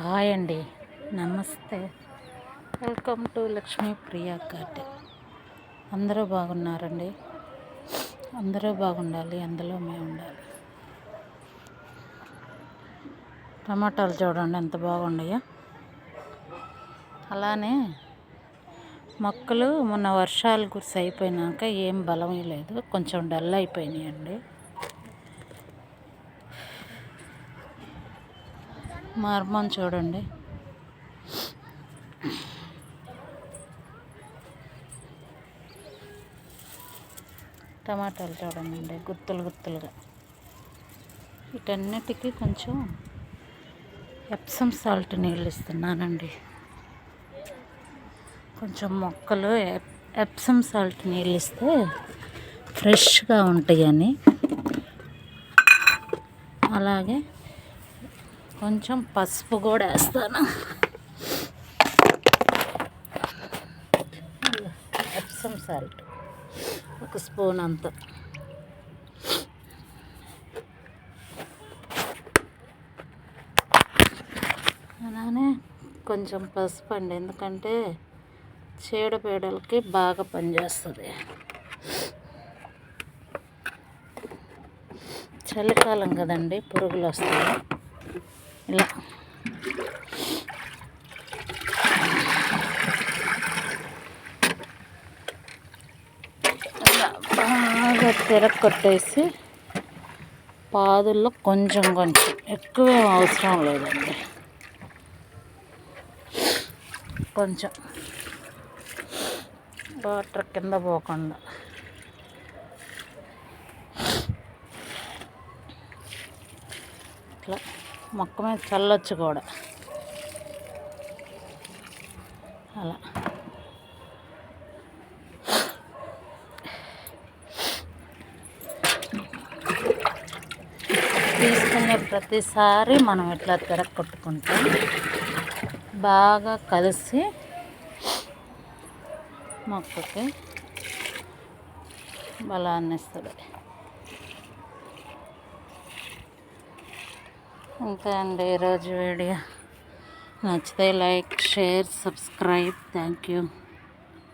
Hi అండి, నమస్తే. Welcome to Lakshmi Priya garden. అందరూ బాగున్నారండి, అందరూ బాగుండాలి, అందులో మేము ఉండాలి. టమాటాలు చూడండి ఎంత బాగున్నాయో. అలానే మొక్కలు మొన్న వర్షాలు కురిసి అయిపోయినాక ఏం బలం లేదు, కొంచెం డల్ అయిపోయినాయండి. మార్మం చూడండి, టమాటాలు చూడండి గుత్తులు గుత్తులుగా. వీటన్నిటికీ కొంచెం ఎప్సమ్ సాల్ట్ నీళ్ళు ఇస్తున్నానండి. కొంచెం మొక్కలు ఎప్సమ్ సాల్ట్ నీళ్ళు ఇస్తే ఫ్రెష్గా ఉంటాయని. అలాగే కొంచెం పసుపు కూడా వేస్తాను, ఎప్సమ్ సాల్ట్ 1 స్పూన్ అంత. అలానే కొంచెం పసుపు అండి, ఎందుకంటే చీడపీడలకి బాగా పనిచేస్తుంది. చలికాలం కదండి, పురుగులు వస్తాయి. ఇలా బాగా తిరగొట్టేసి పాదుల్లో కొంచెం కొంచెం, ఎక్కువేం అవసరం లేదండి, కొంచెం వాటర్ కింద పోకుండా. ఇట్లా మొక్క మీద చల్లొచ్చు కూడా. అలా తీసుకునే ప్రతిసారి మనం ఇట్లా తిరగొట్టుకుంటే బాగా కలిసి మొక్కకి బలాన్ని ఇస్తుంది. ఇంకా అండి, ఈరోజు వీడియో నచ్చితే like, share, subscribe. Thank you.